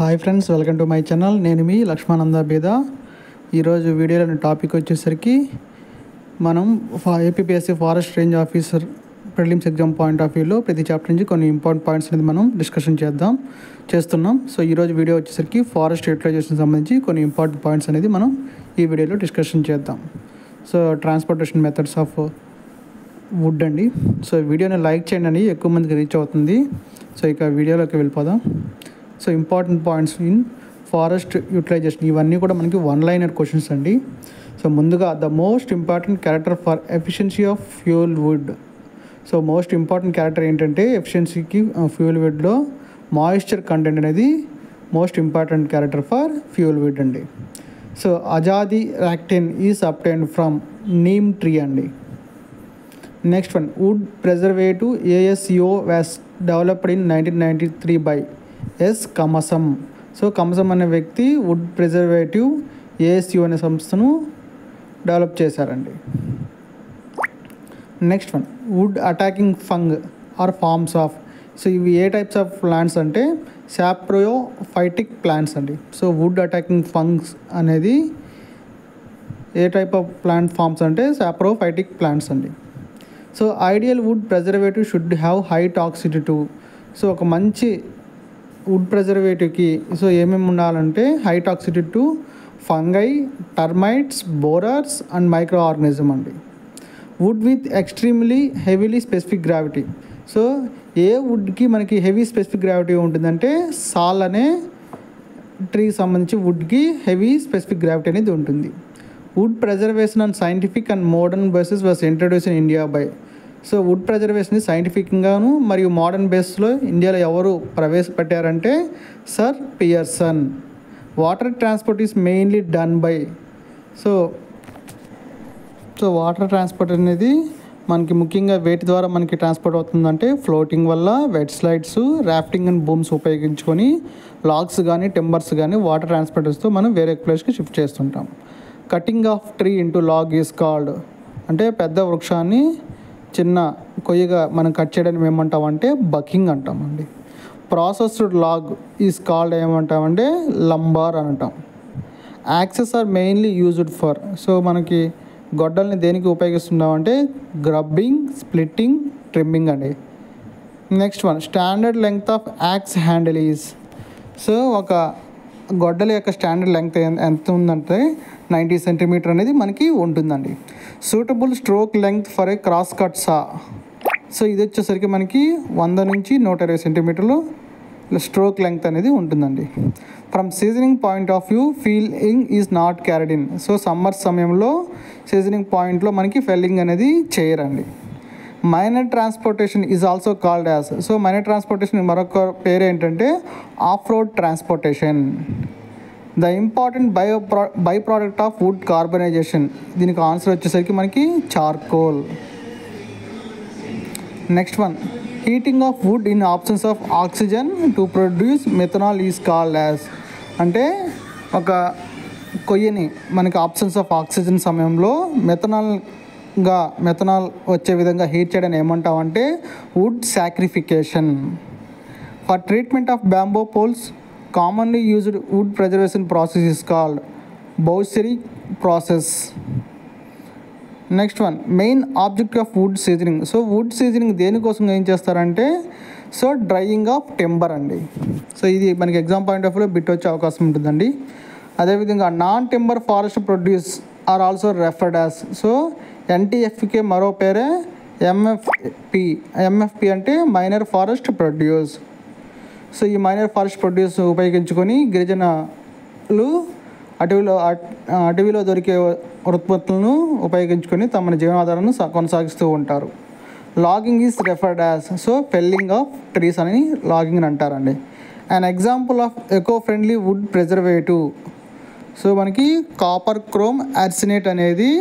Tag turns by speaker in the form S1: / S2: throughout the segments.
S1: Hi friends, welcome to my channel. నేను మీ లక్ష్మానంద బేద. ఈరోజు వీడియోలోని టాపిక్ వచ్చేసరికి మనం APPSC forest range officer prelims exam point of వ్యూలో ప్రతి చాప్టర్ నుంచి కొన్ని ఇంపార్టెంట్ పాయింట్స్ అనేది మనం డిస్కషన్ చేస్తున్నాం. సో ఈరోజు వీడియో వచ్చేసరికి ఫారెస్ట్ యూటిలైజేషన్ సంబంధించి కొన్ని ఇంపార్టెంట్ పాయింట్స్ అనేది మనం ఈ వీడియోలో డిస్కషన్ చేద్దాం. So transportation methods of wood అండి. సో వీడియోని లైక్ చేయండి, ఎక్కువ మందికి రీచ్ అవుతుంది. సో ఇక వీడియోలోకి వెళ్ళిపోదాం. So important points in forest utilisation, ఇవన్నీ కూడా మనకి వన్ లైనర్ క్వశ్చన్స్ అండి. సో ముందుగా the most important character for efficiency of fuel wood. So most important character ఏంటంటే ఎఫిషియన్సీకి ఫ్యూయల్ వుడ్లో మాయిశ్చర్ కంటెంట్ అనేది most important character for fuel wood అండి. So azadirachtin is obtained from neem tree అండి. Next one, wood preservative ASCO was developed in 1993 by S Kamasam. So Kamasam అనే వ్యక్తి wood preservative ASCO అనే సంస్థను develop చేశారండి. Next one, wood attacking fungi are forms of. So ఇవి ఏ types of plants అంటే saprophytic plants అండి. సో వుడ్ అటాకింగ్ ఫంగ్స్ అనేది ఏ టైప్ ఆఫ్ ప్లాంట్ ఫార్మ్స్ అంటే సాప్రోఫైటిక్ ప్లాంట్స్ అండి. So ideal wood preservative should have high toxicity to. సో ఒక మంచి వుడ్ ప్రిజర్వేటివ్కి సో ఏమేమి ఉండాలంటే high toxicity to fungi, termites, borers and micro organism అండి. Wood with extremely heavily specific gravity. So ఏ వుడ్కి మనకి హెవీ స్పెసిఫిక్ గ్రావిటీ ఉంటుందంటే సాల్ అనే ట్రీకి సంబంధించి వుడ్కి హెవీ స్పెసిఫిక్ గ్రావిటీ అనేది ఉంటుంది. Wood preservation and scientific and modern basis was introduce in India by. So wood preservation సైంటిఫిక్గాను మరియు మోడర్న్ బేస్లో ఇండియాలో ఎవరు ప్రవేశపెట్టారంటే sir Pearson. Water transport is mainly done by. So water transport అనేది మనకి ముఖ్యంగా వేటి ద్వారా మనకి ట్రాన్స్పోర్ట్ అవుతుందంటే ఫ్లోటింగ్ వల్ల, wet slides, rafting and booms ఉపయోగించుకొని లాగ్స్ కానీ టింబర్స్ కానీ వాటర్ ట్రాన్స్పోర్టర్స్తో మనం వేరే ప్లేస్కి షిఫ్ట్ చేస్తుంటాం. Cutting of tree into log is called. అంటే పెద్ద వృక్షాన్ని చిన్న కొయ్యగా మనం కట్ చేయడానికి ఏమంటామంటే బకింగ్ అంటామండి. ప్రాసెస్డ్ లాగ్ ఈజ్ కాల్డ్ ఏమంటామంటే లంబార్ అని అంటాం. Axes are mainly used for. So మనకి గొడ్డల్ని దేనికి ఉపయోగిస్తున్నామంటే గ్రబ్బింగ్, స్ప్లిట్టింగ్, ట్రిమ్మింగ్ అండి. Next one, standard length of axe handle is. So ఒక గొడ్డల యొక్క స్టాండర్డ్ లెంగ్త్ ఎంత ఉందంటే 90 సెంటీమీటర్ అనేది మనకి ఉంటుందండి. Suitable stroke length for a cross cut saw. So ఇది వచ్చేసరికి మనకి 100 నుంచి 120 సెంటీమీటర్లు స్ట్రోక్ లెంగ్త్ అనేది ఉంటుందండి. From seasoning point of view felling is not carried in. So summer సమయంలో సీజనింగ్ పాయింట్లో మనకి ఫెల్లింగ్ అనేది చేయరండి. Minor transportation is also called as. So minor transportation మరొక పేరు ఏంటంటే off road transportation. The important by product of wood carbonization. దీనికి answer వచ్చేసరికి మనకి charcoal. Next one, heating of wood in absence of oxygen to produce methanol is called as. అంటే ఒక కొయ్యని మనకి ఆబ్సెన్స్ ఆఫ్ ఆక్సిజన్ సమయంలో మెథనాల్ వచ్చే విధంగా హీట్ చేయడం ఏమంటామంటే wood saccharification. For treatment of bamboo poles commonly used wood preservation process is called boucherie process. Next one, main object of wood seasoning. So wood seasoning దేనికోసం ఏం చేస్తారంటే so drying of timber అండి. So ఇది మనకి exam point of వ్యూలో bit వచ్చే అవకాశం ఉంటుందండి. అదేవిధంగా non timber forest produce are also referred as. So NTFకి మరో పేరే MFP అంటే మైనర్ ఫారెస్ట్ ప్రొడ్యూస్. సో ఈ మైనర్ ఫారెస్ట్ ప్రొడ్యూస్ ఉపయోగించుకొని గిరిజనులు అడవిలో దొరికే ఉత్పత్తులను ఉపయోగించుకొని తమ జీవనాధారాన్ని కొనసాగిస్తూ ఉంటారు. Logging is referred as. So felling of trees అని లాగింగ్ అని అంటారండి. And example of eco friendly wood preservative. So మనకి కాపర్ క్రోమ్ ఆర్సినేట్ అనేది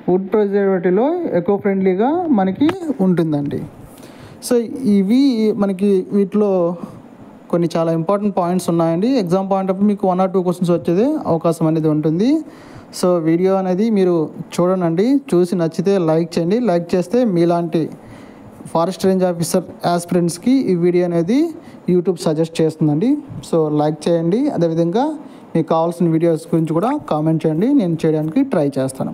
S1: వుడ్ ప్రిజర్వేటివ్లో ఎకో ఫ్రెండ్లీగా మనకి ఉంటుందండి. సో ఇవి మనకి వీటిలో కొన్ని చాలా ఇంపార్టెంట్ పాయింట్స్ ఉన్నాయండి. ఎగ్జామ్ పాయింట్ ఆఫ్ మీకు 1 or 2 క్వశ్చన్స్ వచ్చేది అవకాశం అనేది ఉంటుంది. సో వీడియో అనేది మీరు చూడండి, చూసి నచ్చితే లైక్ చేయండి. లైక్ చేస్తే మీలాంటి ఫారెస్ట్ రేంజ్ ఆఫీసర్ యాస్పిరెంట్స్కి ఈ వీడియో అనేది యూట్యూబ్ సజెస్ట్ చేస్తుందండి. సో లైక్ చేయండి. అదేవిధంగా మీకు కావాల్సిన వీడియోస్ గురించి కూడా కామెంట్ చేయండి, నేను చేయడానికి ట్రై చేస్తాను.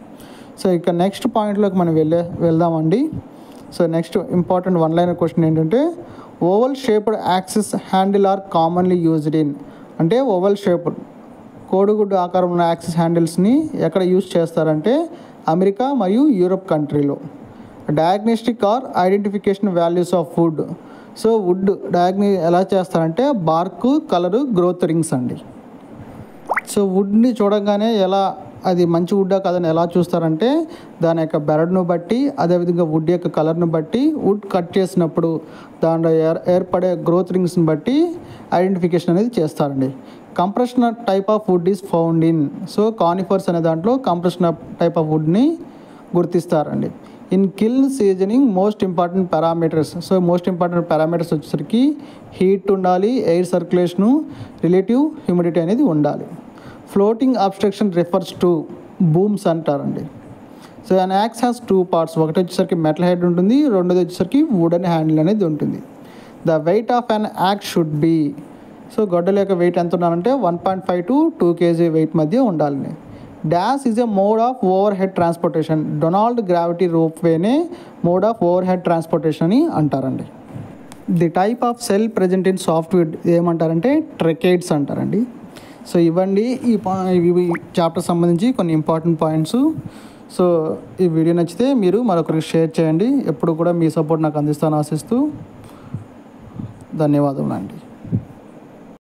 S1: సో ఇక నెక్స్ట్ పాయింట్లోకి మనం వెళ్దామండి. So next important one liner question ఏంటంటే oval shaped axes handle are commonly used in. అంటే ఓవల్ షేప్డ్ కోడిగుడ్డు ఆకారం ఉన్న యాక్సిస్ హ్యాండిల్స్ని ఎక్కడ యూజ్ చేస్తారంటే అమెరికా మరియు యూరోప్ కంట్రీలో. Diagnostic or identification values of wood. So wood ఎలా చేస్తారంటే బార్క్, కలరు, గ్రోత్ రింగ్స్ అండి. సో వుడ్ని చూడగానే ఎలా అది మంచి వుడ్డా కాదని ఎలా చూస్తారంటే దాని యొక్క బెరడును బట్టి, అదేవిధంగా వుడ్ యొక్క కలర్ను బట్టి, వుడ్ కట్ చేసినప్పుడు దాంట్లో ఏర్పడే గ్రోత్ రింగ్స్ని బట్టి ఐడెంటిఫికేషన్ అనేది చేస్తారండి. Compression type of wood is found in. So conifers అనే దాంట్లో కంప్రెషన్ టైప్ ఆఫ్ వుడ్ని గుర్తిస్తారండి. In kiln seasoning most important parameters. So most important parameters వచ్చేసరికి హీట్ ఉండాలి, ఎయిర్ సర్క్యులేషను, రిలేటివ్ హ్యూమిడిటీ అనేది ఉండాలి. Floating obstruction refers to booms అంటారండి. So an axe has 2 parts. ఒకటి వచ్చేసరికి మెటల్ హెడ్ ఉంటుంది, రెండోది వచ్చేసరికి వుడెన్ హ్యాండిల్ అనేది ఉంటుంది. The weight of an axe should be. So గొడ్డల యొక్క వెయిట్ ఎంత ఉండాలంటే 1.5 to 2 kg వెయిట్ మధ్య ఉండాలి. Dash is a mode of overhead transportation. Donald gravity rope వేనే mode of overhead transportation అని అంటారండి. The type of cell present in software ఏమంటారంటే ట్రెకేడ్స్ అంటారండి. సో ఇవ్వండి ఈ చాప్టర్ సంబంధించి కొన్ని ఇంపార్టెంట్ పాయింట్స్. సో ఈ వీడియో నచ్చితే మీరు మరొకరికి షేర్ చేయండి. ఎప్పుడు కూడా మీ సపోర్ట్ నాకు అందిస్తాను ఆశిస్తూ ధన్యవాదములు అండి.